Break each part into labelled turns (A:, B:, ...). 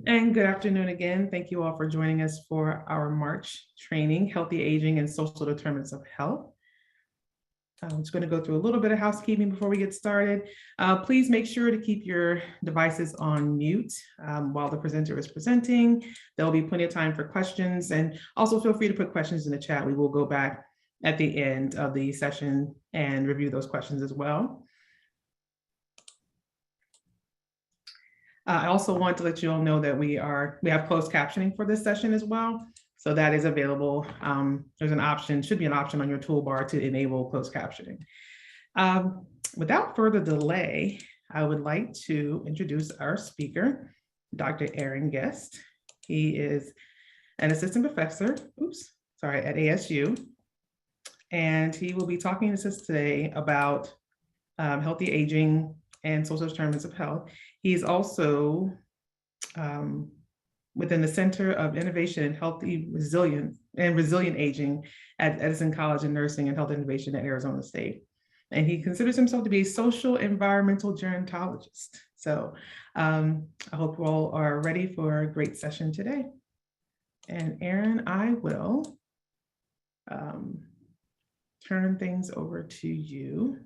A: And good afternoon again. Thank you all for joining us for our March training, Healthy Aging and Social Determinants of Health. I'm just going to go through a little bit of housekeeping before we get started. Please make sure to keep your devices on mute while the presenter is presenting. There'll be plenty of time for questions, and also feel free to put questions in the chat. We will go back at the end of the session and review those questions as well. I also want to let you all know that we have closed captioning for this session as well. So that is available. There's an option, should be an option on your toolbar to enable closed captioning. Without further delay, I would like to introduce our speaker, Dr. Aaron Guest. He is an assistant professor, at ASU. And he will be talking to us today about healthy aging and social determinants of health. He's also within the Center of Innovation and Healthy Resilient Aging at Edison College of Nursing and Health Innovation at Arizona State. And he considers himself to be a social environmental gerontologist. So I hope you all are ready for a great session today. And Aaron, I will turn things over to you.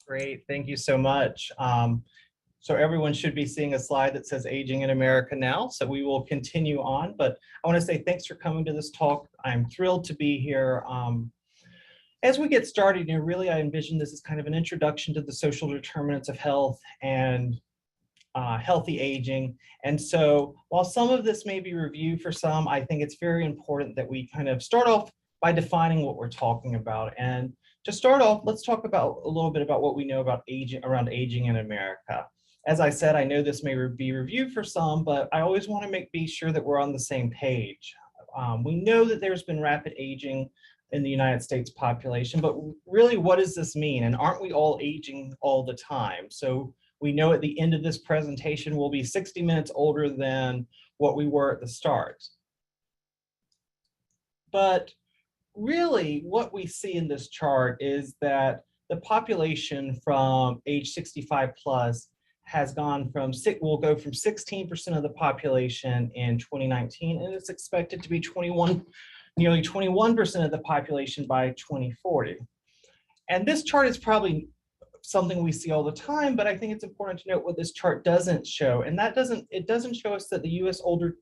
B: Great, thank you so much. So everyone should be seeing a slide that says Aging in America now, so we will continue on, but I want to say thanks for coming to this talk. I'm thrilled to be here. As we get started, really I envision this as kind of an introduction to the social determinants of health and healthy aging. And so while some of this may be review for some, I think it's very important that we kind of start off by defining what we're talking about. And to start off, let's talk about a little bit about what we know about around aging in America. As I said, I know this may be reviewed for some, but I always want to be sure that we're on the same page. We know that there's been rapid aging in the United States population, but really what does this mean? And aren't we all aging all the time? So we know at the end of this presentation, we'll be 60 minutes older than what we were at the start. But really, what we see in this chart is that the population from age 65 plus has gone from, will go from 16% of the population in 2019, and it's expected to be nearly 21% of the population by 2040. And this chart is probably something we see all the time, but I think it's important to note what this chart doesn't show, and it doesn't show us that the U.S. older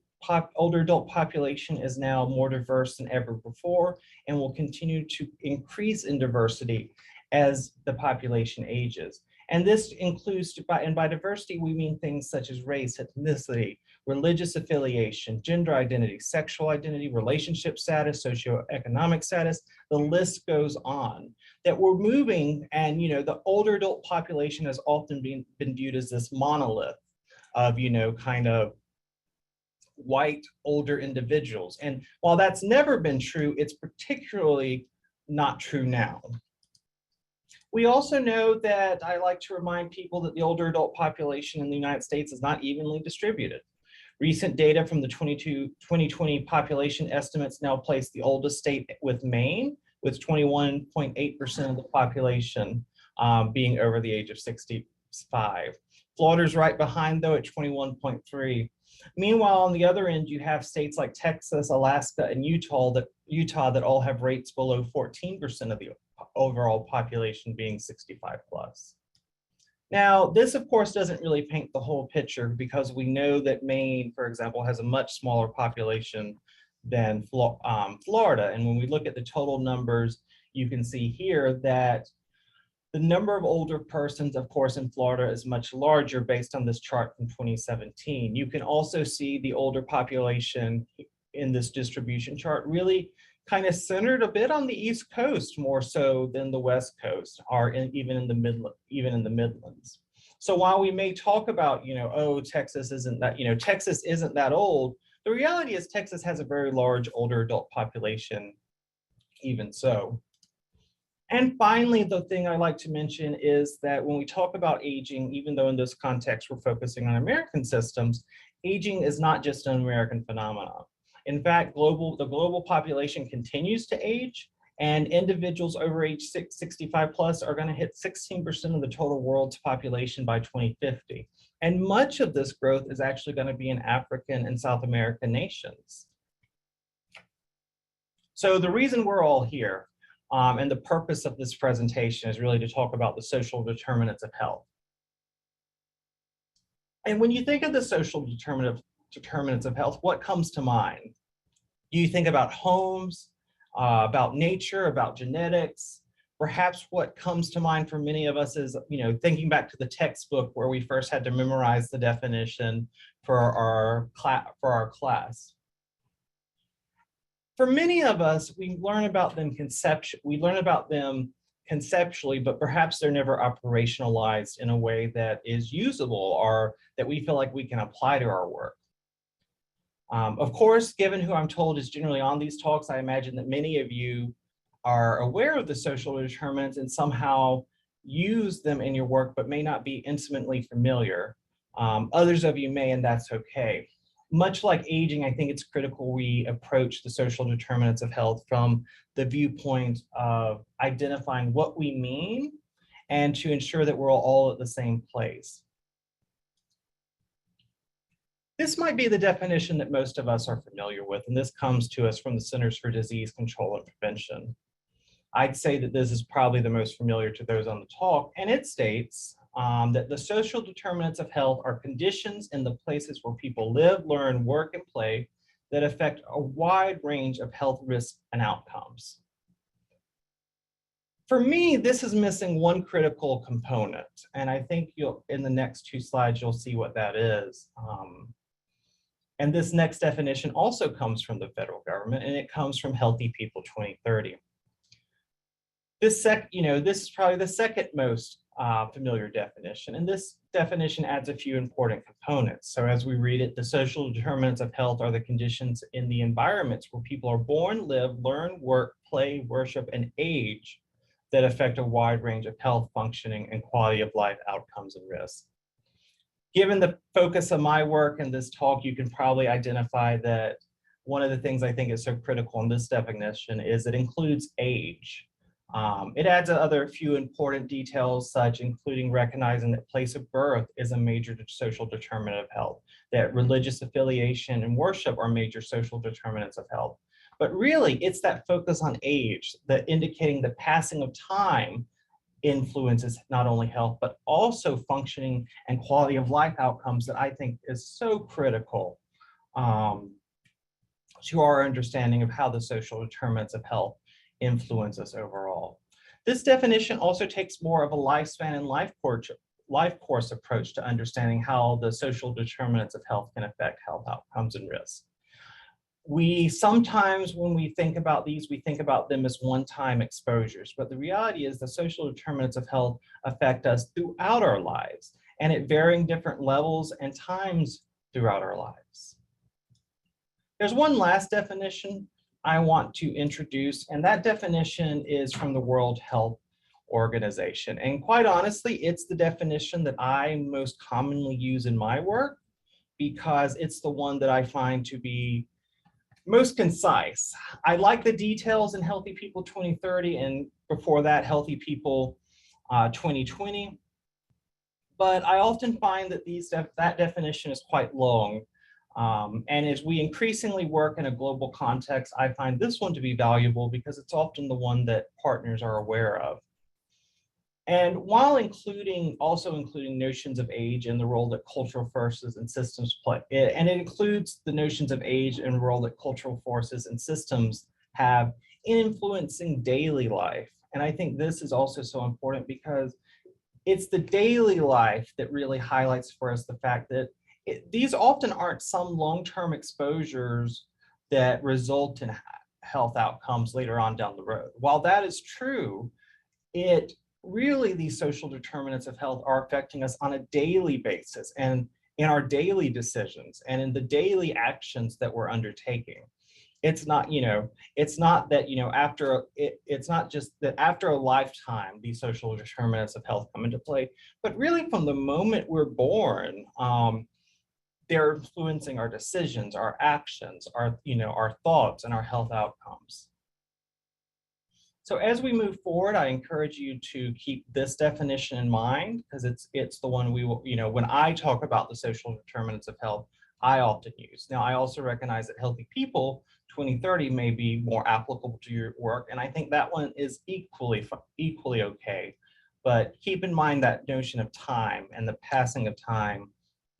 B: adult population is now more diverse than ever before and will continue to increase in diversity as the population ages. And this includes, and by diversity, we mean things such as race, ethnicity, religious affiliation, gender identity, sexual identity, relationship status, socioeconomic status, the list goes on. That we're moving, and the older adult population has often been viewed as this monolith of, kind of white older individuals. And while that's never been true, it's particularly not true now. We also know that I like to remind people that the older adult population in the United States is not evenly distributed. Recent data from the 2020 population estimates now place the oldest state with Maine, with 21.8% of the population being over the age of 65. Florida's right behind, though, at 21.3. Meanwhile, on the other end, you have states like Texas, Alaska, and Utah that all have rates below 14% of the overall population being 65 plus. Now, this, of course, doesn't really paint the whole picture, because we know that Maine, for example, has a much smaller population than Florida. And when we look at the total numbers, you can see here that the number of older persons, of course, in Florida is much larger based on this chart from 2017. You can also see the older population in this distribution chart really kind of centered a bit on the East Coast more so than the West Coast, or even in the Midlands. So while we may talk about, oh, Texas isn't that old, the reality is Texas has a very large older adult population, even so. And finally, the thing I like to mention is that when we talk about aging, even though in this context we're focusing on American systems, aging is not just an American phenomenon. In fact, the global population continues to age, And individuals over age 65 plus are going to hit 16% of the total world's population by 2050. And much of this growth is actually going to be in African and South American nations. So the reason we're all here and the purpose of this presentation is really to talk about the social determinants of health. And when you think of the social determinants of health, what comes to mind? You think about homes, about nature, about genetics. Perhaps what comes to mind for many of us is, thinking back to the textbook where we first had to memorize the definition for our class. For many of us, we learn about them conceptually, but perhaps they're never operationalized in a way that is usable or that we feel like we can apply to our work. Of course, given who I'm told is generally on these talks, I imagine that many of you are aware of the social determinants and somehow use them in your work, but may not be intimately familiar. Others of you may, and that's okay. Much like aging, I think it's critical we approach the social determinants of health from the viewpoint of identifying what we mean and to ensure that we're all at the same place. This might be the definition that most of us are familiar with, and this comes to us from the Centers for Disease Control and Prevention. I'd say that this is probably the most familiar to those on the talk, and it states that the social determinants of health are conditions in the places where people live, learn, work, and play that affect a wide range of health risks and outcomes. For me, this is missing one critical component, and I think in the next two slides, you'll see what that is. And this next definition also comes from the federal government, and it comes from Healthy People 2030. This is probably the second most familiar definition, and this definition adds a few important components. So as we read it, the social determinants of health are the conditions in the environments where people are born, live, learn, work, play, worship, and age that affect a wide range of health, functioning, and quality of life outcomes and risks. Given the focus of my work in this talk, you can probably identify that one of the things I think is so critical in this definition is it includes age. It adds other few important details, such including recognizing that place of birth is a major social determinant of health, that religious affiliation and worship are major social determinants of health. But really, it's that focus on age, that indicating the passing of time influences not only health, but also functioning and quality of life outcomes that I think is so critical to our understanding of how the social determinants of health influence us overall. This definition also takes more of a lifespan and life course approach to understanding how the social determinants of health can affect health outcomes and risks. We sometimes, when we think about these, we think about them as one-time exposures, but the reality is the social determinants of health affect us throughout our lives and at varying different levels and times throughout our lives. There's one last definition I want to introduce, and that definition is from the World Health Organization. And quite honestly, it's the definition that I most commonly use in my work because it's the one that I find to be most concise. I like the details in Healthy People 2030 and before that Healthy People 2020, but I often find that that definition is quite long. And as we increasingly work in a global context, I find this one to be valuable because it's often the one that partners are aware of. And while also including notions of age and the role that cultural forces and systems play, and it includes the notions of age and role that cultural forces and systems have in influencing daily life. And I think this is also so important because it's the daily life that really highlights for us the fact that these often aren't some long-term exposures that result in health outcomes later on down the road. While that is true, really, these social determinants of health are affecting us on a daily basis and in our daily decisions and in the daily actions that we're undertaking. It's not, it's not that, it's not just that after a lifetime, these social determinants of health come into play, but really from the moment we're born, they're influencing our decisions, our actions, our thoughts, and our health outcomes. So as we move forward, I encourage you to keep this definition in mind because it's the one we will, when I talk about the social determinants of health, I often use. Now, I also recognize that healthy people 2030 may be more applicable to your work, and I think that one is equally okay. But keep in mind that notion of time and the passing of time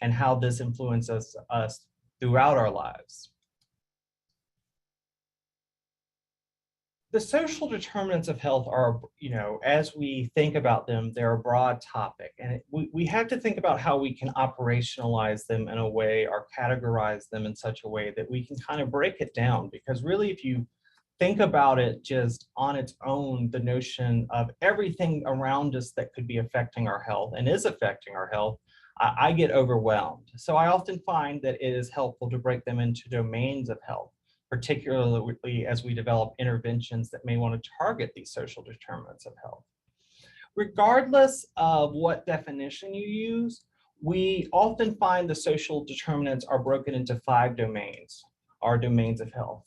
B: and how this influences us throughout our lives. The social determinants of health are, as we think about them, they're a broad topic, and we have to think about how we can operationalize them in a way or categorize them in such a way that we can kind of break it down. Because really, if you think about it just on its own, the notion of everything around us that could be affecting our health and is affecting our health, I get overwhelmed. So I often find that it is helpful to break them into domains of health, particularly as we develop interventions that may want to target these social determinants of health. Regardless of what definition you use, we often find the social determinants are broken into 5 domains, our domains of health.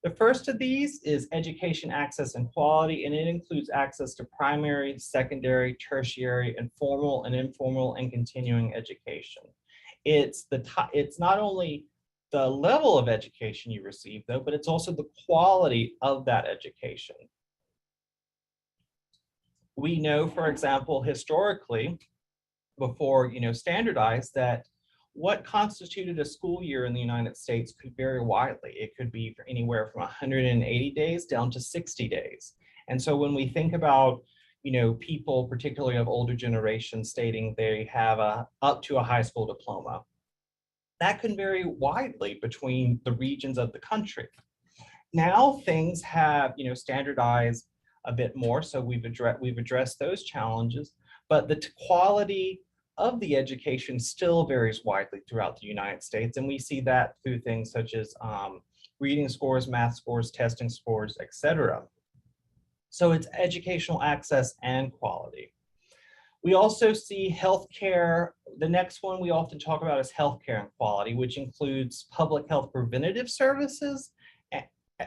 B: The first of these is education, access, and quality, and it includes access to primary, secondary, tertiary, and formal and informal and continuing education. It's not only the level of education you receive, though, but it's also the quality of that education. We know, for example, historically, before standardized, that what constituted a school year in the United States could vary widely. It could be anywhere from 180 days down to 60 days. And so when we think about people, particularly of older generations, stating they have up to a high school diploma, that can vary widely between the regions of the country. Now things have standardized a bit more, so we've addressed those challenges, but the quality of the education still varies widely throughout the United States, and we see that through things such as reading scores, math scores, testing scores, etc. So it's educational access and quality. We also see healthcare. The next one we often talk about is healthcare and quality, which includes public health preventative services,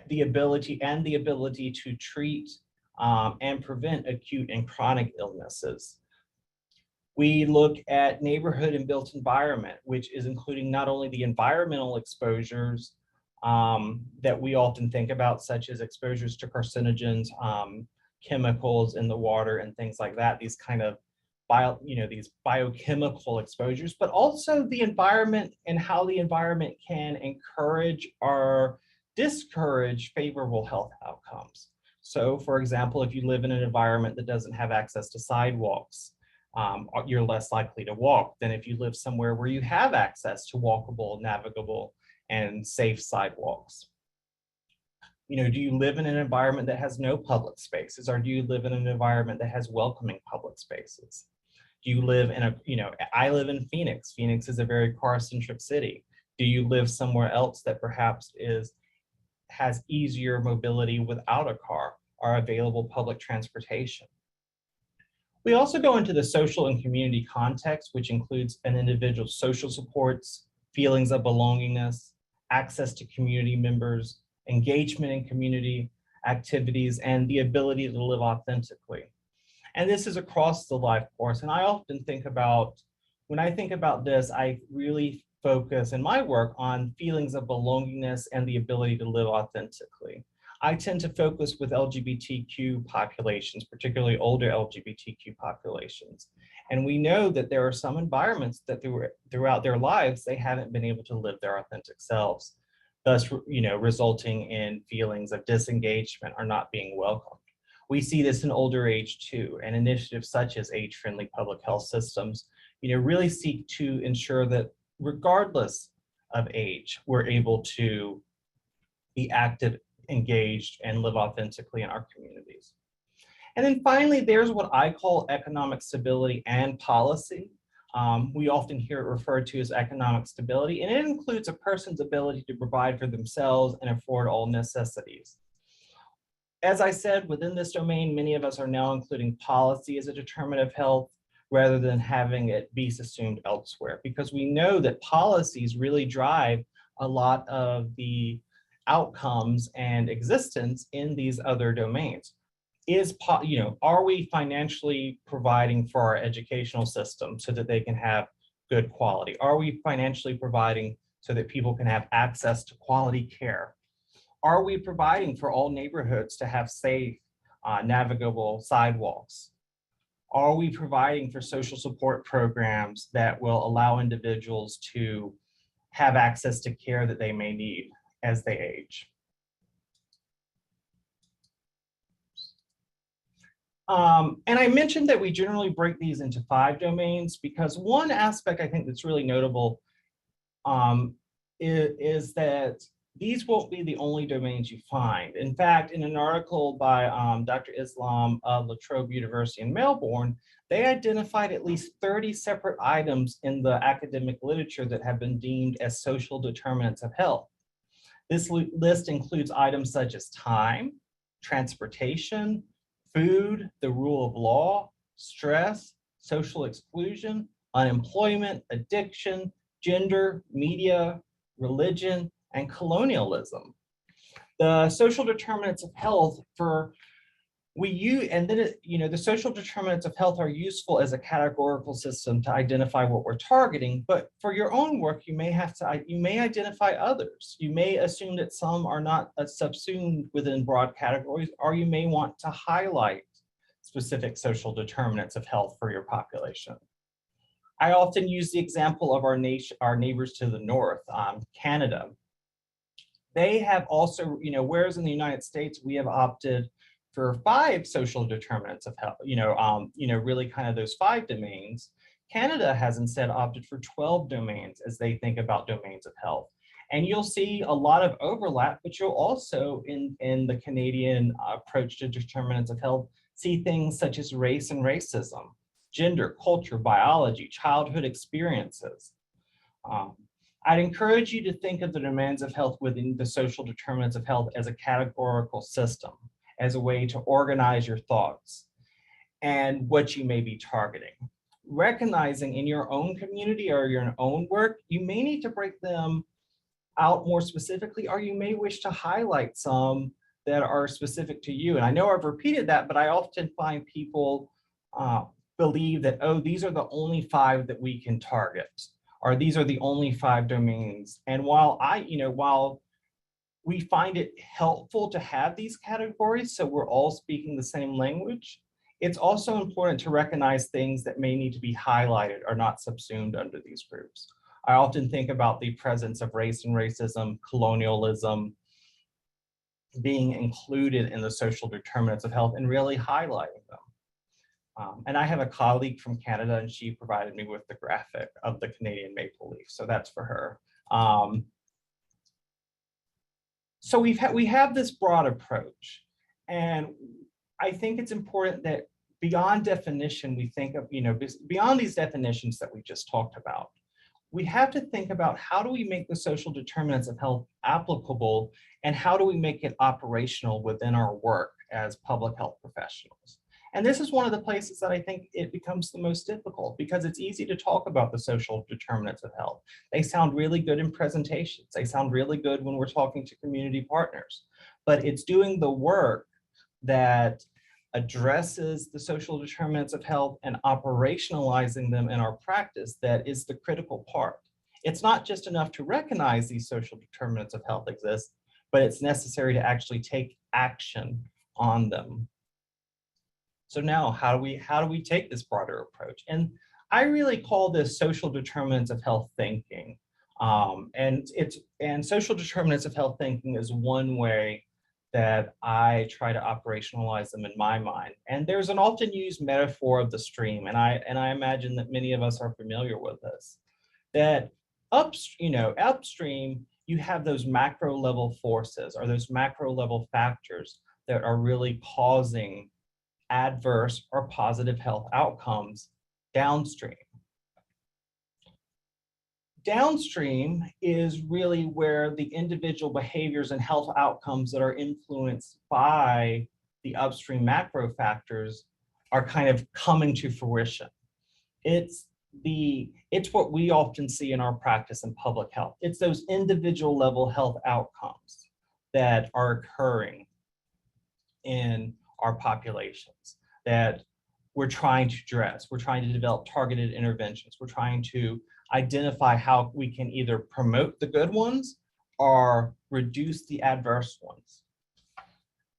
B: the ability to treat and prevent acute and chronic illnesses. We look at neighborhood and built environment, which is including not only the environmental exposures that we often think about, such as exposures to carcinogens, chemicals in the water and things like that, these kind of these biochemical exposures, but also the environment and how the environment can encourage or discourage favorable health outcomes. So for example, if you live in an environment that doesn't have access to sidewalks, you're less likely to walk than if you live somewhere where you have access to walkable, navigable, and safe sidewalks. Do you live in an environment that has no public spaces, or do you live in an environment that has welcoming public spaces? Do you live in I live in Phoenix. Phoenix is a very car-centric city. Do you live somewhere else that perhaps has easier mobility without a car or available public transportation? We also go into the social and community context, which includes an individual's social supports, feelings of belongingness, access to community members, engagement in community activities, and the ability to live authentically. And this is across the life course. And I often think about, when I think about this, I really focus in my work on feelings of belongingness and the ability to live authentically. I tend to focus with LGBTQ populations, particularly older LGBTQ populations. And we know that there are some environments that throughout their lives, they haven't been able to live their authentic selves, thus, resulting in feelings of disengagement or not being welcomed. We see this in older age too, and initiatives such as age-friendly public health systems, really seek to ensure that regardless of age, we're able to be active, engaged, and live authentically in our communities. And then finally, there's what I call economic stability and policy. We often hear it referred to as economic stability, and it includes a person's ability to provide for themselves and afford all necessities. As I said, within this domain, many of us are now including policy as a determinant of health rather than having it be assumed elsewhere, because we know that policies really drive a lot of the outcomes and existence in these other domains. Are we financially providing for our educational system so that they can have good quality? Are we financially providing so that people can have access to quality care? Are we providing for all neighborhoods to have safe, navigable sidewalks? Are we providing for social support programs that will allow individuals to have access to care that they may need as they age? And I mentioned that we generally break these into 5 domains because one aspect I think that's really notable is that these won't be the only domains you find. In fact, in an article by Dr. Islam of La Trobe University in Melbourne, they identified at least 30 separate items in the academic literature that have been deemed as social determinants of health. This list includes items such as time, transportation, food, the rule of law, stress, social exclusion, unemployment, addiction, gender, media, religion, and colonialism. The social determinants of health the social determinants of health are useful as a categorical system to identify what we're targeting, but for your own work, you may identify others. You may assume that some are not subsumed within broad categories, or you may want to highlight specific social determinants of health for your population. I often use the example of our neighbors to the north, Canada. They have also, whereas in the United States, we have opted for 5 social determinants of health, really kind of those 5 domains. Canada has instead opted for 12 domains as they think about domains of health. And you'll see a lot of overlap, but you'll also, in the Canadian approach to determinants of health, see things such as race and racism, gender, culture, biology, childhood experiences. I'd encourage you to think of the demands of health within the social determinants of health as a categorical system, as a way to organize your thoughts and what you may be targeting. Recognizing in your own community or your own work, you may need to break them out more specifically, or you may wish to highlight some that are specific to you. And I know I've repeated that, but I often find people believe that, oh, these are the only 5 that we can target, or these are the only 5 domains. And while we find it helpful to have these categories so we're all speaking the same language, it's also important to recognize things that may need to be highlighted or not subsumed under these groups. I often think about the presence of race and racism, colonialism, being included in the social determinants of health and really highlighting them. And I have a colleague from Canada, and she provided me with the graphic of the Canadian maple leaf, so that's for her. So we have this broad approach, and I think it's important that beyond definition, we think of, beyond these definitions that we just talked about, we have to think about how do we make the social determinants of health applicable, and how do we make it operational within our work as public health professionals. And this is one of the places that I think it becomes the most difficult, because it's easy to talk about the social determinants of health. They sound really good in presentations. They sound really good when we're talking to community partners, but it's doing the work that addresses the social determinants of health and operationalizing them in our practice that is the critical part. It's not just enough to recognize these social determinants of health exist, but it's necessary to actually take action on them. So now, how do we take this broader approach? And I really call this social determinants of health thinking. And social determinants of health thinking is one way that I try to operationalize them in my mind. And there's an often used metaphor of the stream, and I imagine that many of us are familiar with this. That upstream, you have those macro level forces or those macro level factors that are really causing adverse or positive health outcomes downstream. Downstream is really where the individual behaviors and health outcomes that are influenced by the upstream macro factors are kind of coming to fruition. It's what we often see in our practice in public health. It's those individual level health outcomes that are occurring in our populations that we're trying to address. We're trying to develop targeted interventions. We're trying to identify how we can either promote the good ones or reduce the adverse ones.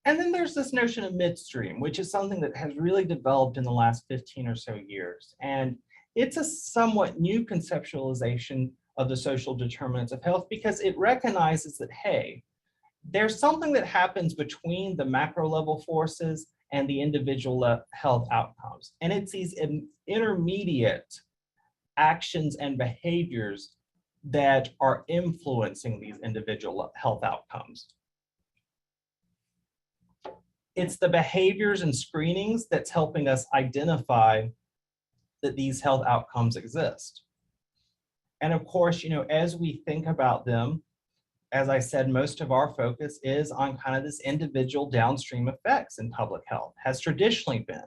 B: And then there's this notion of midstream, which is something that has really developed in the last 15 or so years. And it's a somewhat new conceptualization of the social determinants of health because it recognizes that, hey, there's something that happens between the macro level forces and the individual health outcomes. And it's these intermediate actions and behaviors that are influencing these individual health outcomes. It's the behaviors and screenings that's helping us identify that these health outcomes exist. And of course, you know, as we think about them, as I said, most of our focus is on kind of this individual downstream effects in public health, has traditionally been.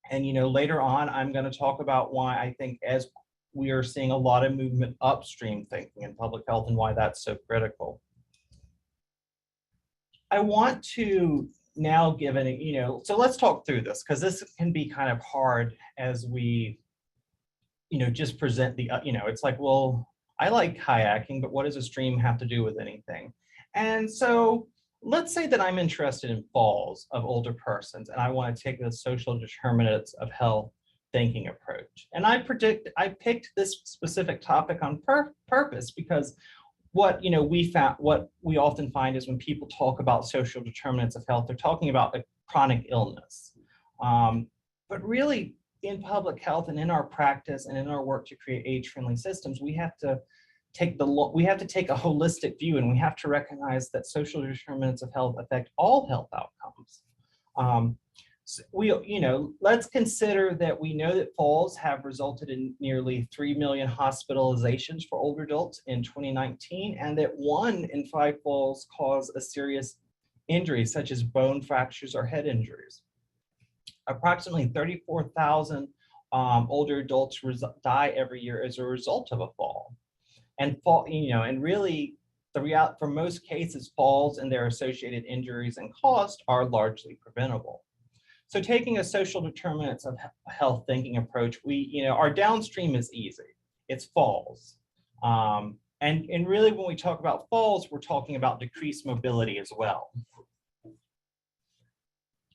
B: And, you know, later on, I'm going to talk about why I think as we are seeing a lot of movement upstream thinking in public health and why that's so critical. I want to now give an, you know, so let's talk through this because this can be kind of hard as we, you know, just present the, you know, it's like, well, I like kayaking, but what does a stream have to do with anything? And so let's say that I'm interested in falls of older persons and I want to take the social determinants of health thinking approach. And I picked this specific topic on purpose because what, you know, what we often find is when people talk about social determinants of health, they're talking about a chronic illness. But really, in public health and in our practice and in our work to create age-friendly systems, we have to take a holistic view, and we have to recognize that social determinants of health affect all health outcomes. So you know, let's consider that we know that falls have resulted in nearly 3 million hospitalizations for older adults in 2019, and that 1 in 5 falls cause a serious injury, such as bone fractures or head injuries. Approximately 34,000 older adults die every year as a result of a fall. And you know, and really, for most cases, falls and their associated injuries and cost are largely preventable. So taking a social determinants of health thinking approach, you know, our downstream is easy. It's falls. And really, when we talk about falls, we're talking about decreased mobility as well.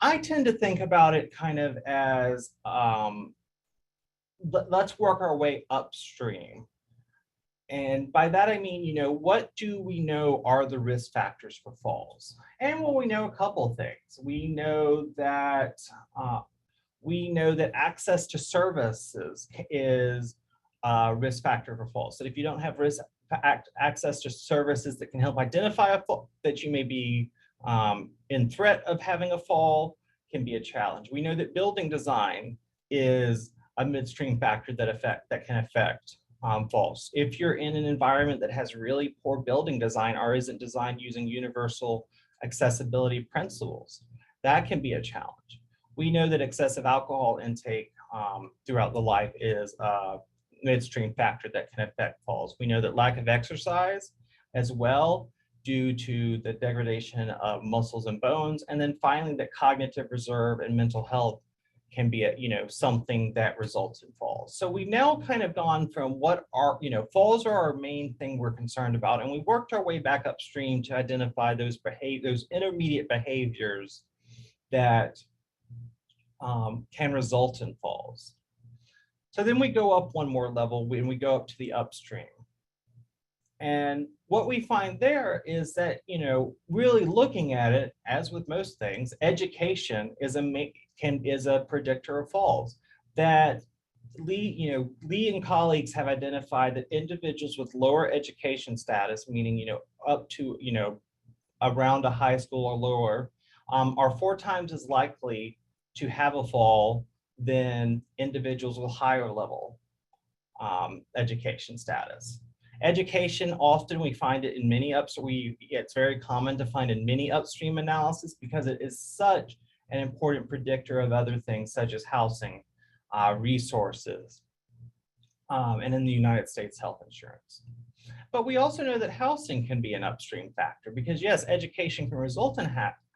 B: I tend to think about it kind of as, let's work our way upstream. And by that, I mean, you know, what do we know are the risk factors for falls? And well, we know a couple of things. We know that access to services is a risk factor for falls. So if you don't have access to services that can help identify a fall, that you may be in threat of having a fall, can be a challenge. We know that building design is a midstream factor that can affect falls. If you're in an environment that has really poor building design or isn't designed using universal accessibility principles, that can be a challenge. We know that excessive alcohol intake throughout the life is a midstream factor that can affect falls. We know that lack of exercise as well, due to the degradation of muscles and bones. And then finally, that cognitive reserve and mental health can be something that results in falls. So we've now kind of gone from what are, falls are our main thing we're concerned about. And we worked our way back upstream to identify those intermediate behaviors that can result in falls. So then we go up one more level and we go up to the upstream. And what we find there is that, really looking at it, as with most things, education is a predictor of falls. That Lee and colleagues have identified that individuals with lower education status, meaning, up to, around a high school or lower, are 4 times as likely to have a fall than individuals with higher level education status. Education, often we find it in many it's very common to find in many upstream analysis because it is such an important predictor of other things such as housing, resources, and in the United States, health insurance. But we also know that housing can be an upstream factor because yes, education can result in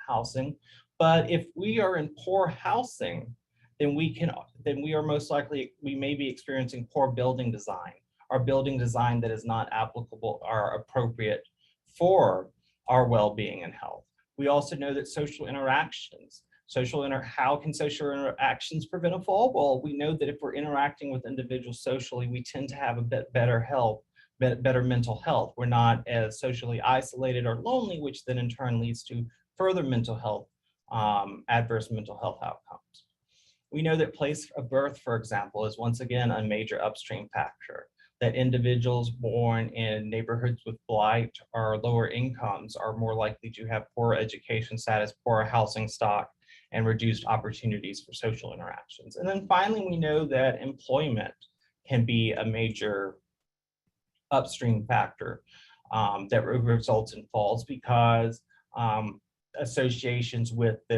B: housing, but if we are in poor housing, then we are most likely, we may be experiencing poor building design, or building design that is not applicable or appropriate for our well-being and health. We also know that social interactions, how can social interactions prevent a fall? Well, we know that if we're interacting with individuals socially, we tend to have a bit better health, better mental health. We're not as socially isolated or lonely, which then in turn leads to further mental health, adverse mental health outcomes. We know that place of birth, for example, is once again a major upstream factor, that individuals born in neighborhoods with blight or lower incomes are more likely to have poor education status, poor housing stock, and reduced opportunities for social interactions. And then finally, we know that employment can be a major upstream factor that results in falls because associations with the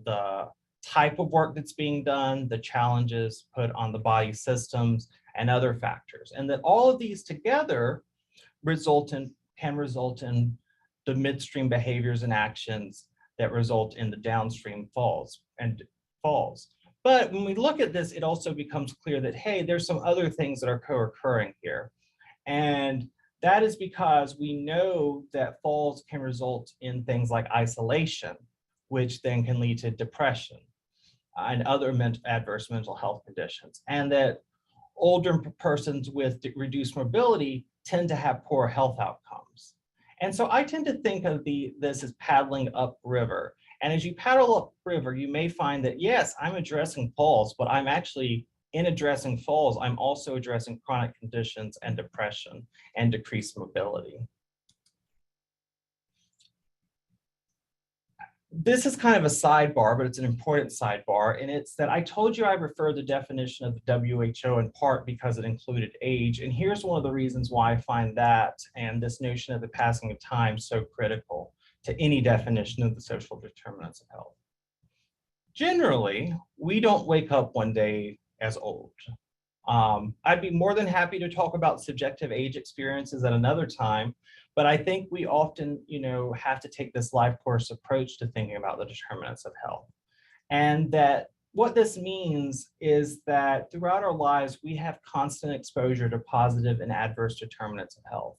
B: the type of work that's being done, the challenges put on the body systems, and other factors. And that all of these together can result in the midstream behaviors and actions that result in the downstream falls. But when we look at this, it also becomes clear that, hey, there's some other things that are co-occurring here. And that is because we know that falls can result in things like isolation, which then can lead to depression and other adverse mental health conditions. And that older persons with reduced mobility tend to have poor health outcomes. And so I tend to think of this as paddling upriver. And as you paddle upriver, you may find that, yes, I'm addressing falls, but I'm actually, in addressing falls, I'm also addressing chronic conditions and depression and decreased mobility. This is kind of a sidebar, but it's an important sidebar, and it's that I told you I referred the definition of the WHO in part because it included age, and here's one of the reasons why I find that and this notion of the passing of time so critical to any definition of the social determinants of health. Generally, we don't wake up one day as old. I'd be more than happy to talk about subjective age experiences at another time, but I think we often, have to take this life course approach to thinking about the determinants of health. And that what this means is that throughout our lives, we have constant exposure to positive and adverse determinants of health.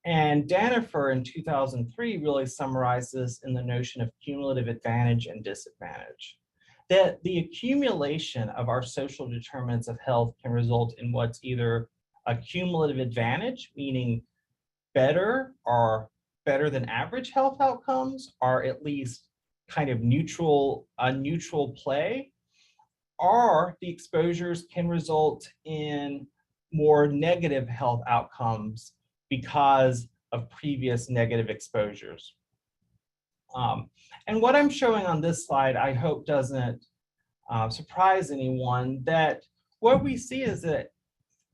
B: And Danifer in 2003 really summarized this in the notion of cumulative advantage and disadvantage. That the accumulation of our social determinants of health can result in what's either a cumulative advantage, meaning better or better than average health outcomes, or at least kind of a neutral play, or the exposures can result in more negative health outcomes because of previous negative exposures. And what I'm showing on this slide, I hope doesn't surprise anyone, that what we see is that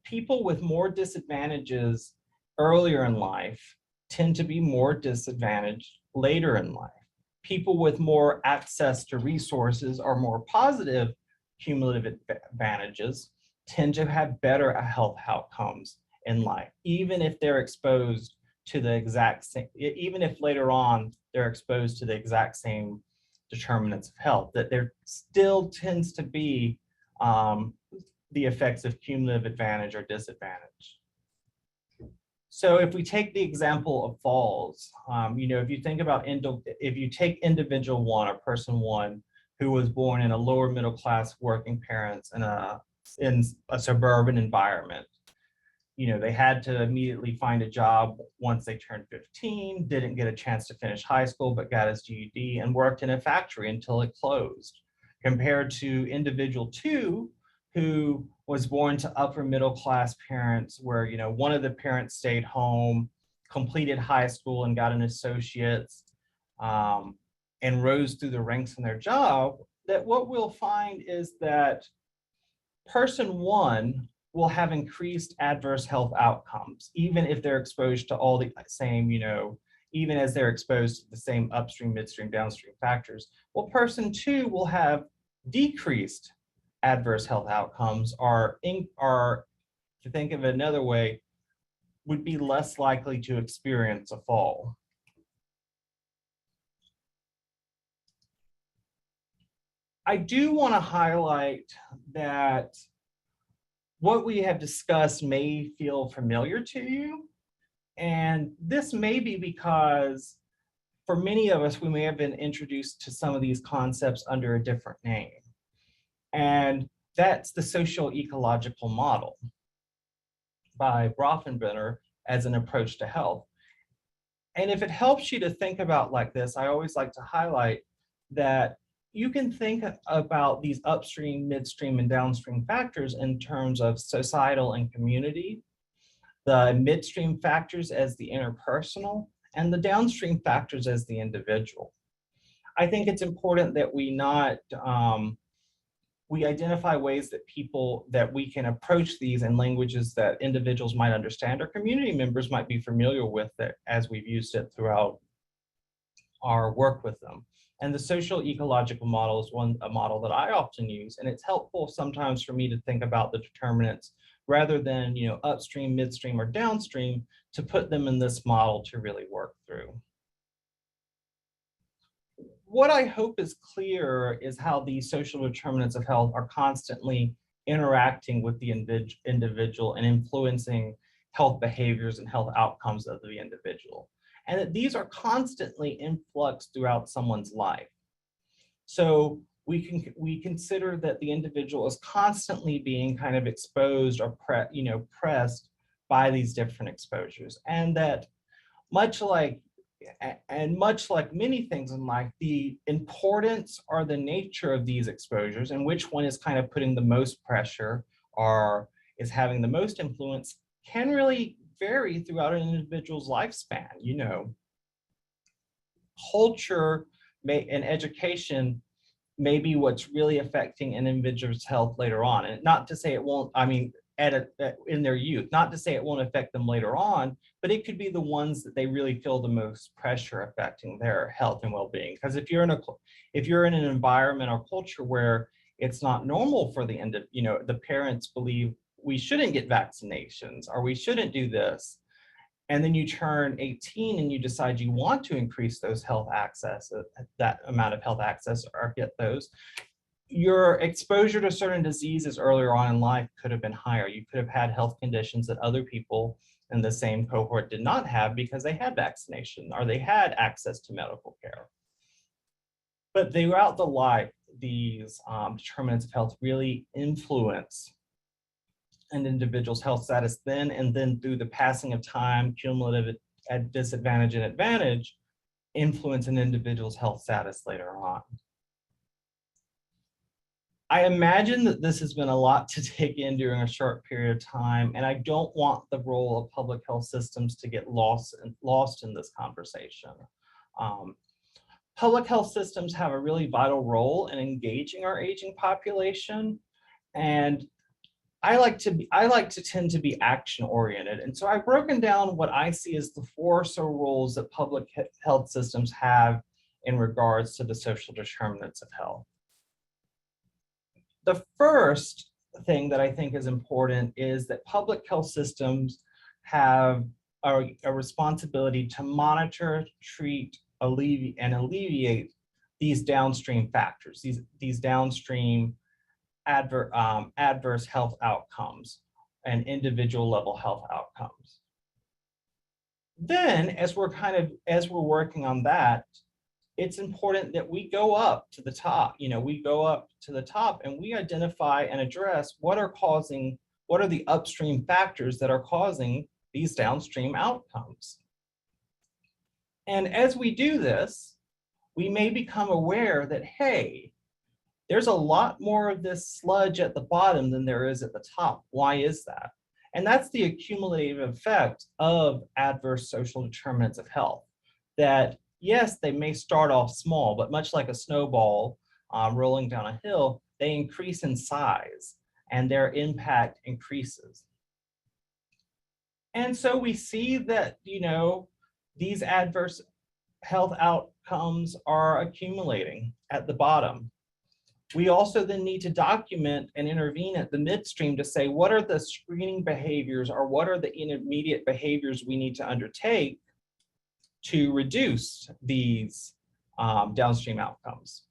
B: people with more disadvantages earlier in life tend to be more disadvantaged later in life. People with more access to resources or more positive cumulative advantages tend to have better health outcomes in life, even if they're exposed to the exact same, even if later on they're exposed to the exact same determinants of health, that there still tends to be the effects of cumulative advantage or disadvantage. So if we take the example of falls, if you think about, if you take individual one or person one who was born in a lower middle class working parents in a suburban environment, they had to immediately find a job once they turned 15, didn't get a chance to finish high school, but got his GED and worked in a factory until it closed. Compared to individual two, who was born to upper middle class parents where, one of the parents stayed home, completed high school and got an associate's, and rose through the ranks in their job, that what we'll find is that person one will have increased adverse health outcomes, even if they're exposed to all the same, even as they're exposed to the same upstream, midstream, downstream factors. Well, person two will have decreased adverse health outcomes, or to think of it another way, would be less likely to experience a fall. I do want to highlight that what we have discussed may feel familiar to you. And this may be because for many of us, we may have been introduced to some of these concepts under a different name. And that's the socio-ecological model by Brofenbrenner as an approach to health. And if it helps you to think about like this, I always like to highlight that you can think about these upstream, midstream, and downstream factors in terms of societal and community, the midstream factors as the interpersonal, and the downstream factors as the individual. I think it's important that we identify ways that we can approach these in languages that individuals might understand or community members might be familiar with it as we've used it throughout our work with them. And the social ecological model is a model that I often use, and it's helpful sometimes for me to think about the determinants rather than upstream, midstream, or downstream, to put them in this model to really work through. What I hope is clear is how these social determinants of health are constantly interacting with the individual and influencing health behaviors and health outcomes of the individual, and that these are constantly in flux throughout someone's life. So we consider that the individual is constantly being kind of exposed or pressed by these different exposures, and that much like many things in life, the importance or the nature of these exposures and which one is kind of putting the most pressure or is having the most influence can really vary throughout an individual's lifespan. Culture and education may be what's really affecting an individual's health later on. And not to say it won't, in their youth, not to say it won't affect them later on, but it could be the ones that they really feel the most pressure affecting their health and well-being. Because if you're in an environment or culture where it's not normal for the parents believe we shouldn't get vaccinations or we shouldn't do this, and then you turn 18 and you decide you want to increase those health access, that amount of health access, or get those, your exposure to certain diseases earlier on in life could have been higher. You could have had health conditions that other people in the same cohort did not have because they had vaccination or they had access to medical care. But throughout the life, these determinants of health really influence an individual's health status then, and then through the passing of time, cumulative at disadvantage and advantage, influence an individual's health status later on. I imagine that this has been a lot to take in during a short period of time, and I don't want the role of public health systems to get lost in this conversation. Public health systems have a really vital role in engaging our aging population, and I like to tend to be action oriented. And so I've broken down what I see as the four roles that public health systems have in regards to the social determinants of health. The first thing that I think is important is that public health systems have a responsibility to monitor, treat, and alleviate these downstream factors, these downstream adverse health outcomes and individual level health outcomes. Then, as we're working on that, it's important that we go up to the top. We go up to the top and we identify and address what are the upstream factors that are causing these downstream outcomes. And as we do this, we may become aware that, hey, there's a lot more of this sludge at the bottom than there is at the top. Why is that? And that's the accumulative effect of adverse social determinants of health. That yes, they may start off small, but much like a snowball rolling down a hill, they increase in size and their impact increases. And so we see that, these adverse health outcomes are accumulating at the bottom. We also then need to document and intervene at the midstream to say, what are the screening behaviors or what are the intermediate behaviors we need to undertake to reduce these downstream outcomes.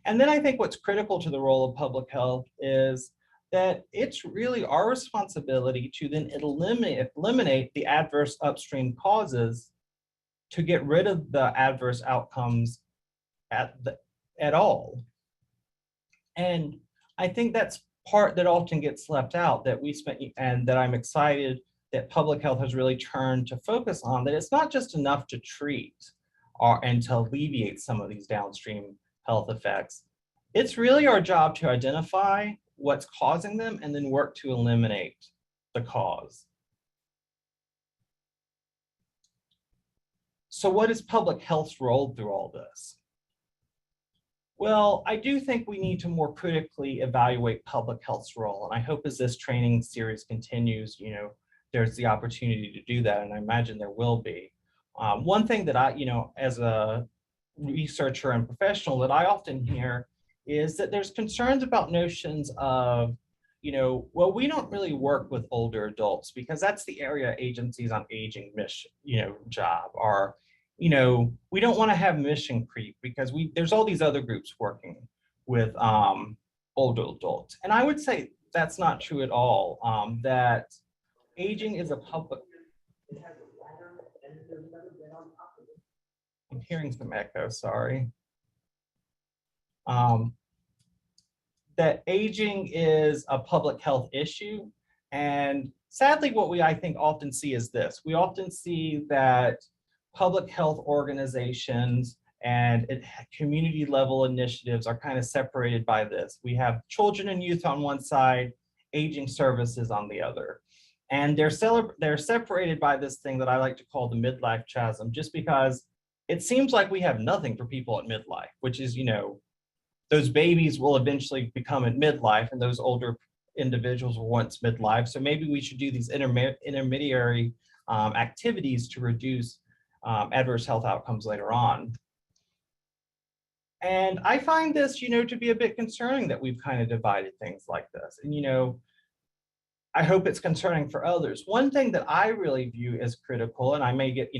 B: And then I think what's critical to the role of public health is that it's really our responsibility to then eliminate the adverse upstream causes to get rid of the adverse outcomes at all. And I think that's part that often gets left out that we spent, and that I'm excited that public health has really turned to focus on, that it's not just enough to treat and to alleviate some of these downstream health effects. It's really our job to identify what's causing them and then work to eliminate the cause. So what is public health's role through all this? Well, I do think we need to more critically evaluate public health's role. And I hope as this training series continues, there's the opportunity to do that. And I imagine there will be. One thing that I, as a researcher and professional that I often hear is that there's concerns about notions of, well, we don't really work with older adults because that's the area agencies on aging mission, job are. We don't want to have mission creep because there's all these other groups working with older adults. And I would say that's not true at all, that aging is a public. I'm hearing some echo, sorry. That aging is a public health issue. And sadly, what I think often see is this. We often see that public health organizations and community level initiatives are kind of separated by this. We have children and youth on one side, aging services on the other. And they're separated by this thing that I like to call the midlife chasm, just because it seems like we have nothing for people at midlife, which is, those babies will eventually become at midlife and those older individuals were once midlife. So maybe we should do these intermediary activities to reduce adverse health outcomes later on. And I find this, to be a bit concerning that we've kind of divided things like this. And, I hope it's concerning for others. One thing that I really view as critical, and I may get,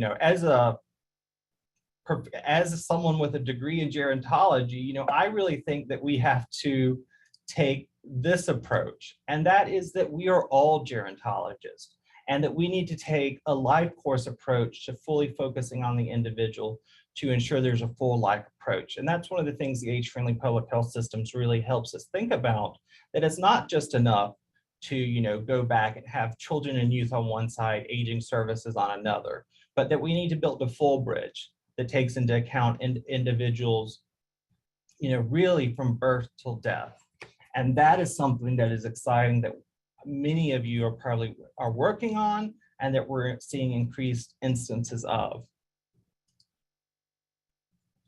B: as someone with a degree in gerontology, I really think that we have to take this approach, and that is that we are all gerontologists, and that we need to take a life course approach to fully focusing on the individual to ensure there's a full life approach. And that's one of the things the age-friendly public health systems really helps us think about, that it's not just enough to go back and have children and youth on one side, aging services on another, but that we need to build a full bridge that takes into account individuals, really from birth till death. And that is something that is exciting that many of you are working on and that we're seeing increased instances of.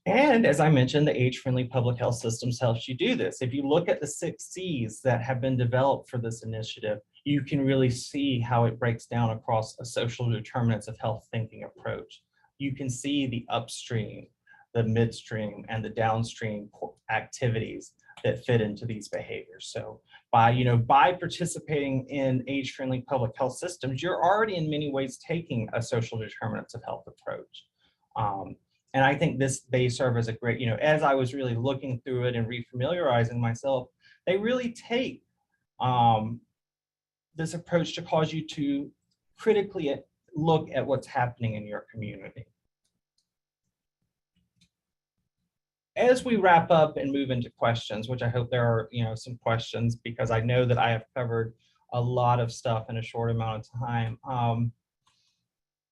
B: And as I mentioned, the age-friendly public health systems helps you do this. If you look at the 6 C's that have been developed for this initiative, you can really see how it breaks down across a social determinants of health thinking approach. You can see the upstream, the midstream, and the downstream activities that fit into these behaviors. So by participating in age-friendly public health systems, you're already in many ways taking a social determinants of health approach. And I think they serve as a great, as I was really looking through it and refamiliarizing myself, they really take this approach to cause you to critically look at what's happening in your community. As we wrap up and move into questions, which I hope there are some questions, because I know that I have covered a lot of stuff in a short amount of time.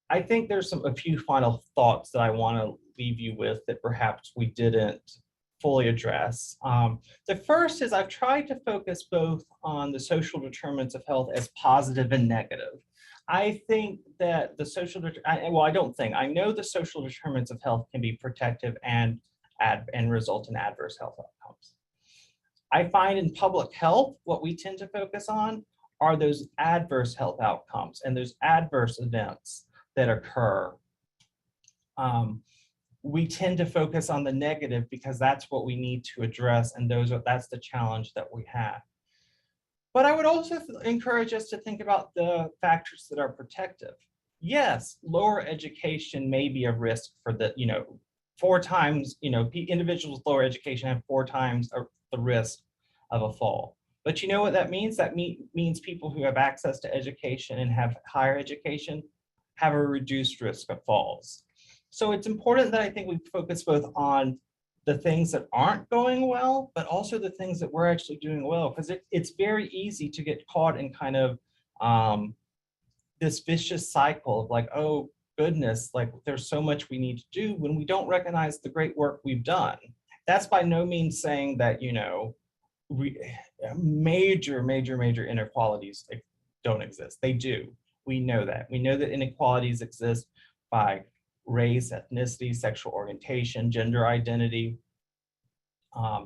B: I think there's a few final thoughts that I want to leave you with that perhaps we didn't fully address. The first is I've tried to focus both on the social determinants of health as positive and negative. I think that I know the social determinants of health can be protective and result in adverse health outcomes. I find in public health, what we tend to focus on are those adverse health outcomes and those adverse events that occur. we tend to focus on the negative because that's what we need to address, and that's the challenge that we have. But I would also encourage us to think about the factors that are protective. Yes, lower education may be a risk for the, 4 times, individuals with lower education have 4 times the risk of a fall. But you know what that means? That means people who have access to education and have higher education have a reduced risk of falls. So it's important that I think we focus both on the things that aren't going well, but also the things that we're actually doing well, because it's very easy to get caught in kind of this vicious cycle of like, oh goodness, like there's so much we need to do when we don't recognize the great work we've done. That's by no means saying that, major inequalities don't exist. They do. We know that. We know that inequalities exist by race, ethnicity, sexual orientation, gender identity, a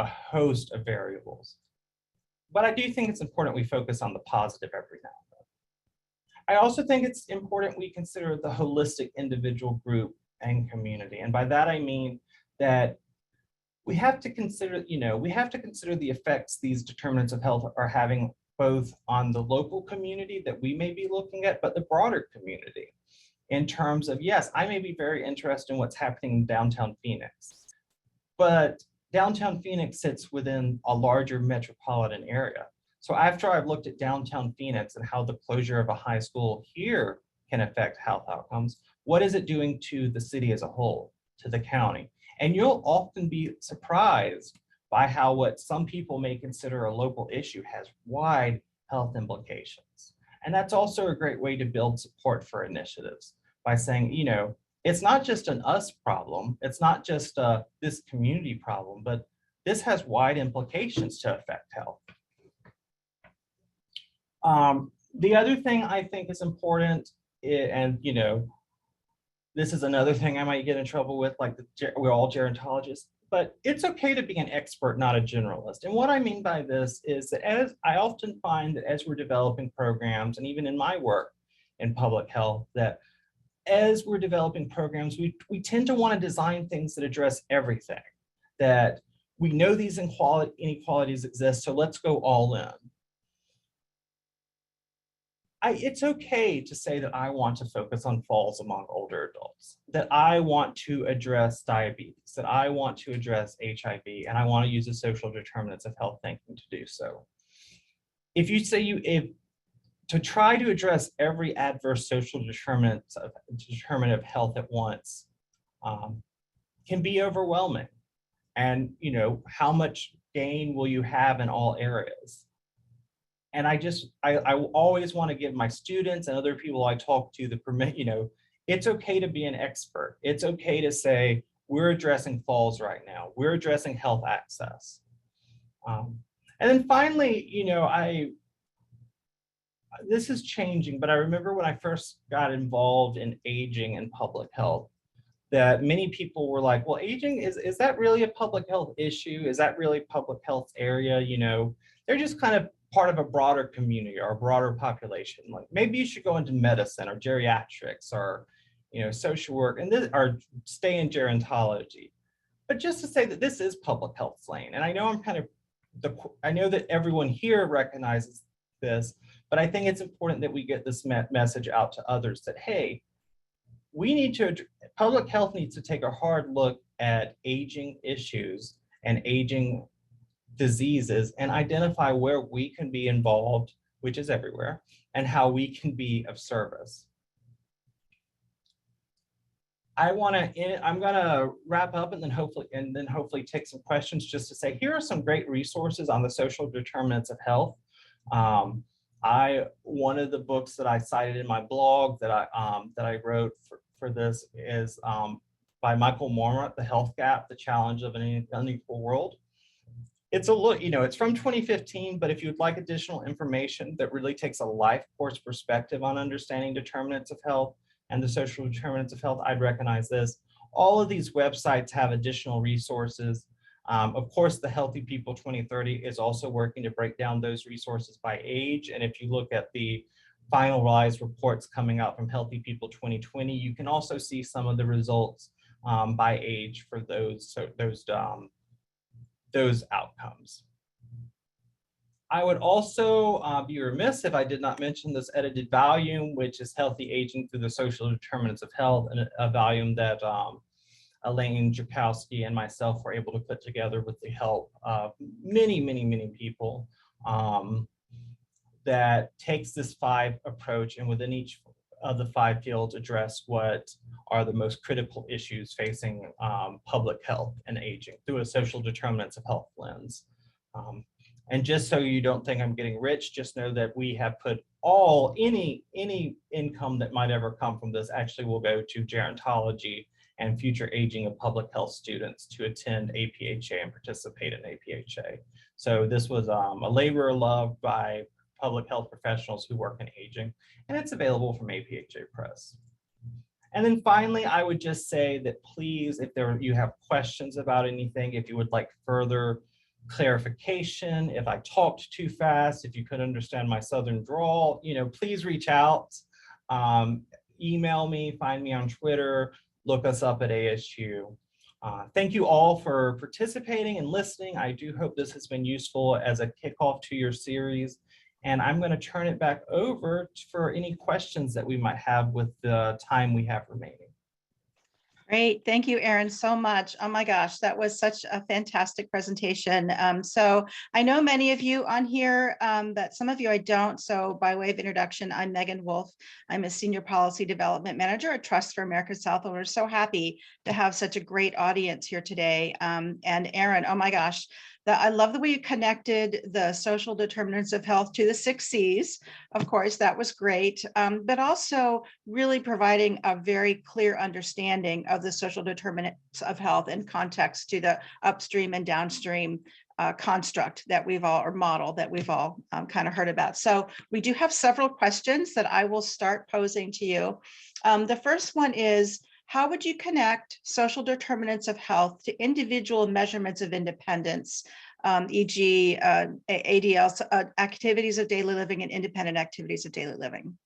B: host of variables. But I do think it's important we focus on the positive every now and then. I also think it's important we consider the holistic individual, group, and community. And by that I mean that we have to consider, the effects these determinants of health are having both on the local community that we may be looking at, but the broader community. In terms of, yes, I may be very interested in what's happening in downtown Phoenix, but downtown Phoenix sits within a larger metropolitan area. So after I've looked at downtown Phoenix and how the closure of a high school here can affect health outcomes, what is it doing to the city as a whole, to the county? And you'll often be surprised by how what some people may consider a local issue has wide health implications. And that's also a great way to build support for initiatives by saying, it's not just an us problem, it's not just this community problem, but this has wide implications to affect health. The other thing I think is important, and this is another thing I might get in trouble with, like we're all gerontologists, but it's okay to be an expert, not a generalist. And what I mean by this is that as I often find that as we're developing programs, and even in my work in public health, that as we're developing programs, we tend to want to design things that address everything, that we know these inequalities exist, so let's go all in. It's okay to say that I want to focus on falls among older adults, that I want to address diabetes, that I want to address HIV, and I want to use the social determinants of health thinking to do so. If you say to try to address every adverse social determinant of health at once can be overwhelming. And how much gain will you have in all areas? And I always want to give my students and other people I talk to the permit, it's okay to be an expert. It's okay to say, we're addressing falls right now. We're addressing health access. And then finally, this is changing, but I remember when I first got involved in aging and public health, that many people were like, well, aging, is that really a public health issue? Is that really public health area? They're just kind of part of a broader community or a broader population. Like maybe you should go into medicine or geriatrics or, social work or stay in gerontology. But just to say that this is public health lane. And I know I know that everyone here recognizes this, but I think it's important that we get this message out to others that, hey, public health needs to take a hard look at aging issues and aging diseases and identify where we can be involved, which is everywhere, and how we can be of service. I'm gonna wrap up and then hopefully take some questions, just to say, here are some great resources on the social determinants of health. One of the books that I cited in my blog that I wrote for this is by Michael Mormont, The Health Gap, The Challenge of an Unequal World. It's it's from 2015, but if you'd like additional information that really takes a life course perspective on understanding determinants of health and the social determinants of health, I'd recognize this. All of these websites have additional resources. Of course, the Healthy People 2030 is also working to break down those resources by age. And if you look at the finalized reports coming out from Healthy People 2020, you can also see some of the results by age for those outcomes. I would also be remiss if I did not mention this edited volume, which is Healthy Aging Through the Social Determinants of Health, and a volume that Elaine Jakowski and myself were able to put together with the help of many people, that takes this 5 approach, and within each of the 5 fields address what are the most critical issues facing public health and aging through a social determinants of health lens. And just so you don't think I'm getting rich, just know that we have put any income that might ever come from this actually will go to gerontology and future aging of public health students to attend APHA and participate in APHA. So this was a labor of love by public health professionals who work in aging, and it's available from APHA Press. And then finally, I would just say that please, if you have questions about anything, if you would like further clarification, if I talked too fast, if you couldn't understand my Southern drawl, please reach out, email me, find me on Twitter, look us up at ASU. Thank you all for participating and listening. I do hope this has been useful as a kickoff to your series. And I'm going to turn it back over for any questions that we might have with the time we have remaining.
C: Great. Thank you, Aaron, so much. Oh my gosh, that was such a fantastic presentation. So I know many of you on here, but some of you I don't. So by way of introduction, I'm Megan Wolf. I'm a Senior Policy Development Manager at Trust for America South, and we're so happy to have such a great audience here today. And Aaron, oh my gosh, I love the way you connected the social determinants of health to the 6 C's. Of course, that was great, but also really providing a very clear understanding of the social determinants of health in context to the upstream and downstream construct that we've all, or model that we've all kind of heard about. So we do have several questions that I will start posing to you. The first one is, how would you connect social determinants of health to individual measurements of independence, e.g. ADLs, activities of daily living and independent activities of daily living?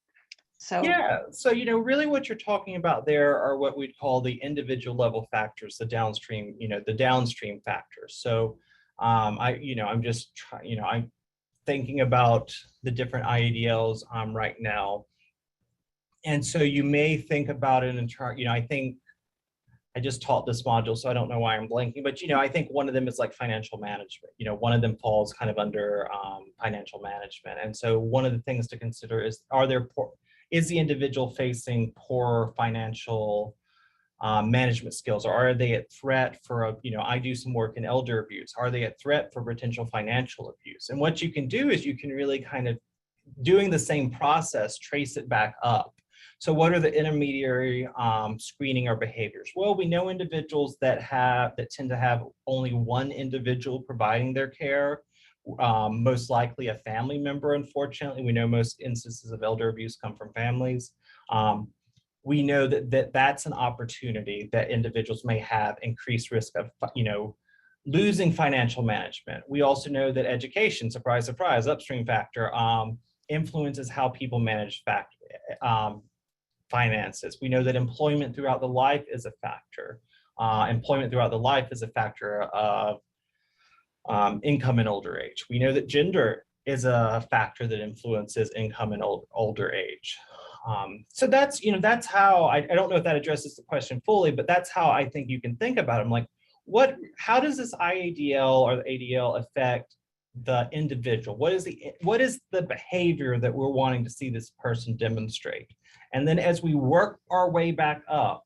C: So
B: yeah, so really what you're talking about there are what we'd call the individual level factors, the downstream, the downstream factors. So I'm thinking about the different IADLs right now. And so you may think about it in terms, I think I just taught this module, so I don't know why I'm blanking, but I think one of them is like financial management. One of them falls kind of under financial management. And so one of the things to consider is, is the individual facing poor financial management skills, or are they at threat for, I do some work in elder abuse. Are they at threat for potential financial abuse? And what you can do is you can really kind of, doing the same process, trace it back up. So what are the intermediary screening or behaviors? Well, we know individuals that tend to have only one individual providing their care, most likely a family member. Unfortunately, we know most instances of elder abuse come from families. We know that's an opportunity that individuals may have increased risk of, losing financial management. We also know that education, surprise, surprise, upstream factor, influences how people manage finances. We know that employment throughout the life is a factor. Employment throughout the life is a factor of income in older age. We know that gender is a factor that influences income in older age. So that's, that's how, I don't know if that addresses the question fully, but that's how I think you can think about it. I'm like, how does this IADL or the ADL affect the individual? What is the behavior that we're wanting to see this person demonstrate? And then as we work our way back up,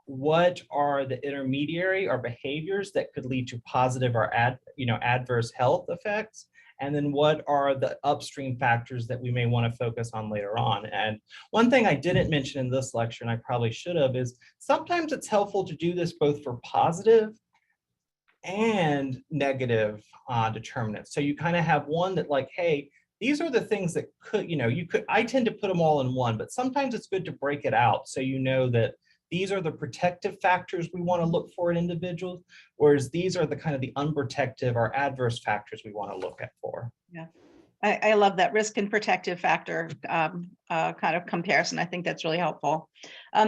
B: what are the intermediary or behaviors that could lead to positive or adverse health effects? And then what are the upstream factors that we may want to focus on later on? And one thing I didn't mention in this lecture, and I probably should have, is sometimes it's helpful to do this both for positive and negative determinants. So you kind of have one that like, hey, these are the things that could, I tend to put them all in one, but sometimes it's good to break it out so you know that these are the protective factors we want to look for in individuals, whereas these are the kind of the unprotective or adverse factors we want to look at for.
C: Yeah. I love that risk and protective factor kind of comparison. I think that's really helpful.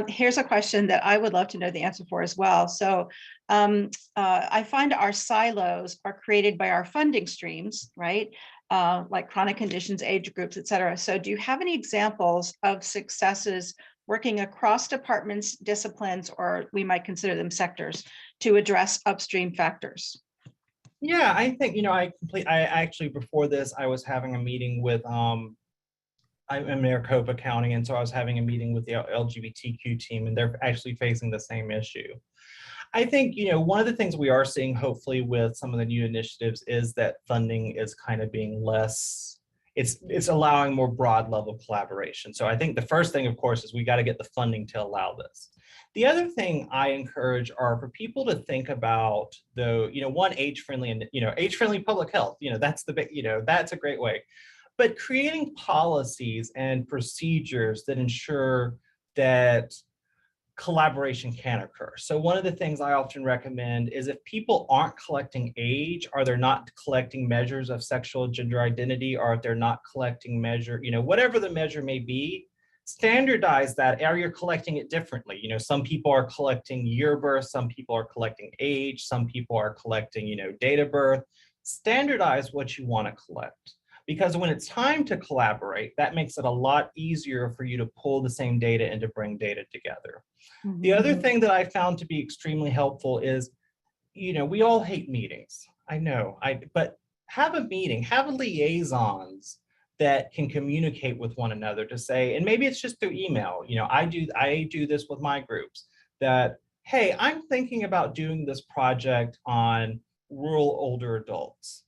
C: Here's a question that I would love to know the answer for as well. So I find our silos are created by our funding streams, right? Like chronic conditions, age groups, et cetera. So do you have any examples of successes working across departments, disciplines, or we might consider them sectors, to address upstream factors?
B: Yeah, I think, I actually, before this, I was having a meeting with, I'm in Maricopa County, and so I was having a meeting with the LGBTQ team, and they're actually facing the same issue. I think, one of the things we are seeing, hopefully, with some of the new initiatives is that funding is kind of being less, it's allowing more broad level collaboration. So I think the first thing, of course, is we got to get the funding to allow this. The other thing I encourage are for people to think about one, age-friendly and, age-friendly public health, that's the big, that's a great way. But creating policies and procedures that ensure that collaboration can occur. So one of the things I often recommend is if people aren't collecting age, or they're not collecting measures of sexual and gender identity, or if they're not collecting whatever the measure may be, standardize that, or you're collecting it differently. Some people are collecting year birth, some people are collecting age, some people are collecting, date of birth. Standardize what you want to collect. Because when it's time to collaborate, that makes it a lot easier for you to pull the same data and to bring data together. Mm-hmm. The other thing that I found to be extremely helpful is, we all hate meetings. I know, but have a meeting, have liaisons that can communicate with one another to say, and maybe it's just through email. I do this with my groups, that, hey, I'm thinking about doing this project on rural older adults.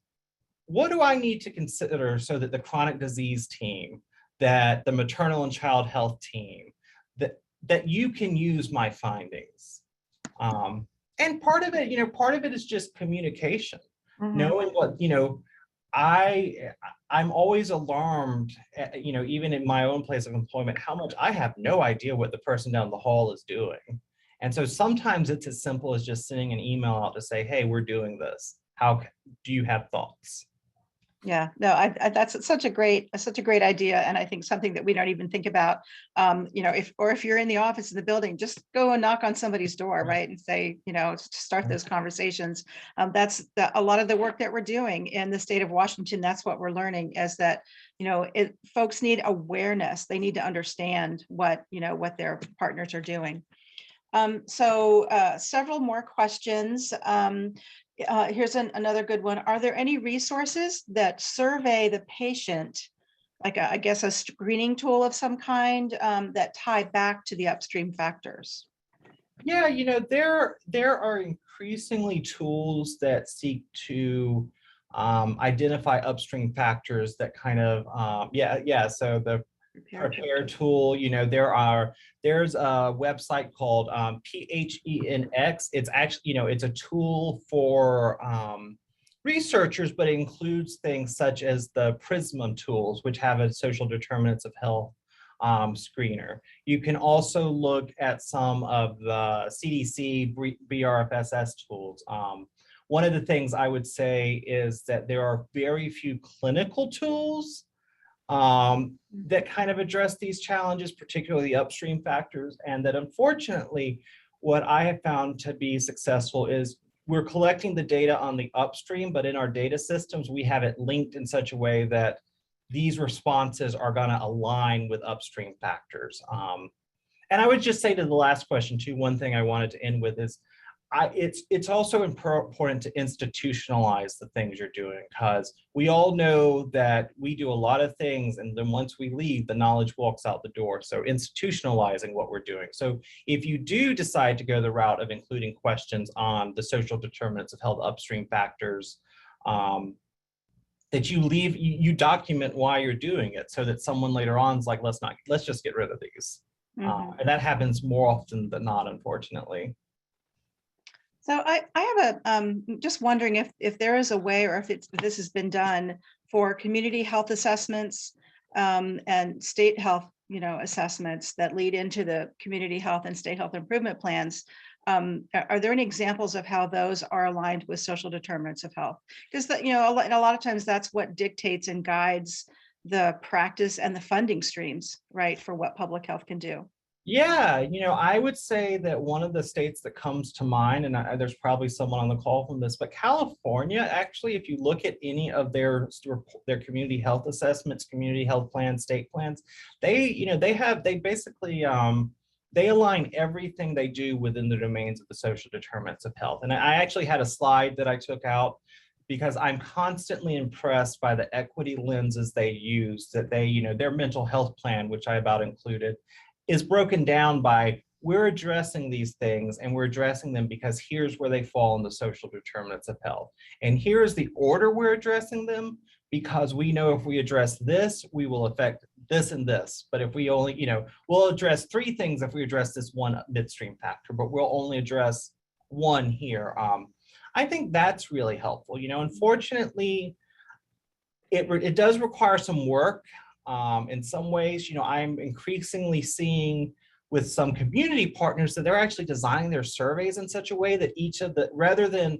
B: What do I need to consider so that the chronic disease team, that the maternal and child health team, that you can use my findings? And part of it is just communication. Mm-hmm. Knowing what, I'm always alarmed, even in my own place of employment, how much I have no idea what the person down the hall is doing. And so sometimes it's as simple as just sending an email out to say, hey, we're doing this. How do you have thoughts?
C: Yeah, no, that's such a great idea, and I think something that we don't even think about. If you're in the office in the building, just go and knock on somebody's door, right, and say, start those conversations. That's a lot of the work that we're doing in the state of Washington. That's what we're learning, is that folks need awareness. They need to understand what their partners are doing. So several more questions. Here's another good one. Are there any resources that survey the patient, like I guess a screening tool of some kind, that tie back to the upstream factors?
B: Yeah, there are increasingly tools that seek to identify upstream factors that kind of, so the Prepare tool, there's a website called PHENX. It's actually, it's a tool for researchers, but it includes things such as the Prism tools, which have a Social Determinants of Health screener. You can also look at some of the CDC BRFSS tools. One of the things I would say is that there are very few clinical tools that kind of address these challenges, particularly upstream factors, and that unfortunately, what I have found to be successful is we're collecting the data on the upstream, but in our data systems, we have it linked in such a way that these responses are going to align with upstream factors. And I would just say to the last question too, one thing I wanted to end with is, it's also important to institutionalize the things you're doing, because we all know that we do a lot of things, and then once we leave, the knowledge walks out the door. So institutionalizing what we're doing. So if you do decide to go the route of including questions on the social determinants of health upstream factors, that you document why you're doing it, so that someone later on is like, let's just get rid of these. Mm-hmm. And that happens more often than not, unfortunately.
C: So I have just wondering if there is a way, or if this has been done for community health assessments and state health, assessments that lead into the community health and state health improvement plans, are there any examples of how those are aligned with social determinants of health? Because you know, a lot of times that's what dictates and guides the practice and the funding streams, right, for what public health can do.
B: Yeah, I would say that one of the states that comes to mind, and there's probably someone on the call from this, but California, actually, if you look at any of their community health assessments, community health plans, state plans, they basically they align everything they do within the domains of the social determinants of health. And I actually had a slide that I took out because I'm constantly impressed by the equity lenses they use, that their mental health plan, which I about included, is broken down by, we're addressing these things and we're addressing them because here's where they fall in the social determinants of health. And here's the order we're addressing them, because we know if we address this, we will affect this and this. But if we only, we'll address 3 things if we address this one midstream factor, but we'll only address 1 here. I think that's really helpful. Unfortunately, it does require some work. In some ways, I'm increasingly seeing with some community partners that they're actually designing their surveys in such a way that rather than,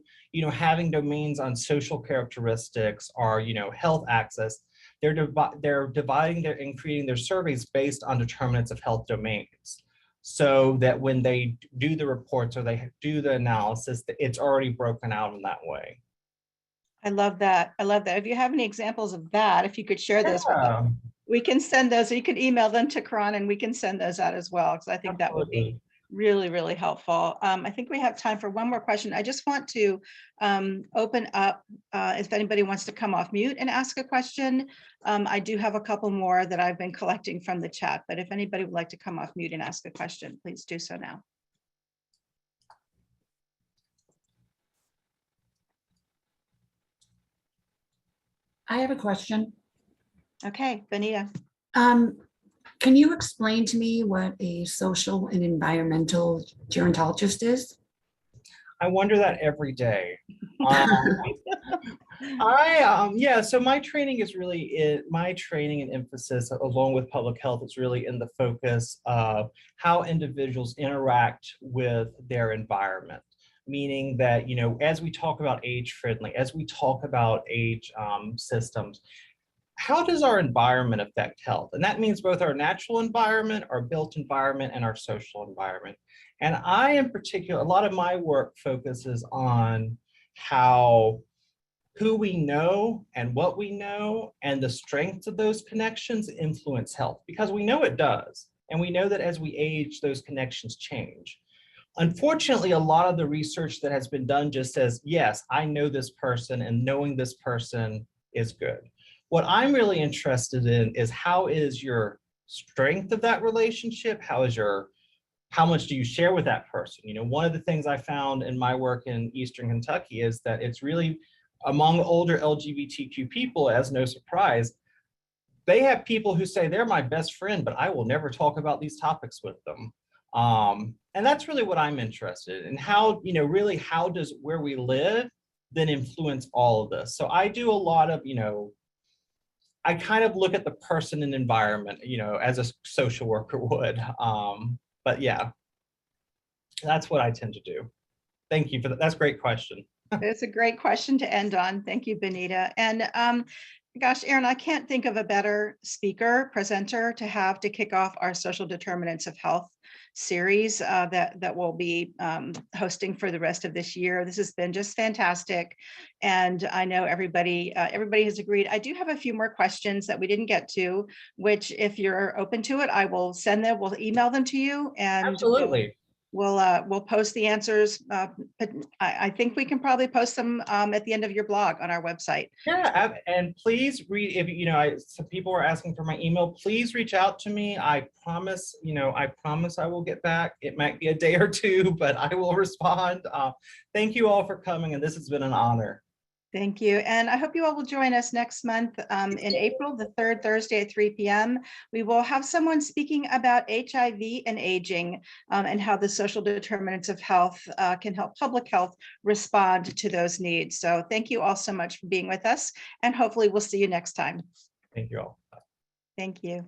B: having domains on social characteristics or, health access, they're dividing and creating their surveys based on determinants of health domains. So that when they do the reports or they do the analysis, it's already broken out in that way.
C: I love that. I love that. If you have any examples of that, if you could share those with us, we can send those. You could email them to Karan and we can send those out as well, because I think that would be really, really helpful. I think we have time for one more question. I just want to open up if anybody wants to come off mute and ask a question. I do have a couple more that I've been collecting from the chat, but if anybody would like to come off mute and ask a question, please do so now.
D: I have a question.
C: Okay, Benita.
D: Can you explain to me what a social and environmental gerontologist is?
B: I wonder that every day. So my training and emphasis along with public health is really in the focus of how individuals interact with their environment. Meaning that, as we talk about age-friendly, as we talk about age systems, how does our environment affect health? And that means both our natural environment, our built environment, and our social environment. And I, in particular, a lot of my work focuses on who we know and what we know and the strengths of those connections influence health, because we know it does. And we know that as we age, those connections change. Unfortunately, a lot of the research that has been done just says, yes, I know this person and knowing this person is good. What I'm really interested in is, how is your strength of that relationship? How much do you share with that person? One of the things I found in my work in Eastern Kentucky is that it's really among older LGBTQ people, as no surprise, they have people who say they're my best friend, but I will never talk about these topics with them. And that's really what I'm interested in, how, really how does where we live then influence all of this? So I do a lot of, I kind of look at the person and environment, as a social worker would. But yeah, that's what I tend to do. Thank you for that. That's a great question.
C: That's a great question to end on. Thank you, Benita. And gosh, Erin, I can't think of a better presenter to have to kick off our Social Determinants of Health series that we'll be hosting for the rest of this year. This has been just fantastic. And I know everybody has agreed. I do have a few more questions that we didn't get to, which if you're open to it, I will send them, we'll email them to you. And
B: absolutely.
C: We'll post the answers. But I think we can probably post them at the end of your blog on our website.
B: Yeah, and please read, if some people are asking for my email, please reach out to me. I promise I will get back. It might be a day or two, but I will respond. Thank you all for coming, and this has been an honor.
C: Thank you. And I hope you all will join us next month in April, the 3rd Thursday at 3 p.m. We will have someone speaking about HIV and aging and how the social determinants of health can help public health respond to those needs. So thank you all so much for being with us, and hopefully we'll see you next time.
B: Thank you all. Bye.
C: Thank you.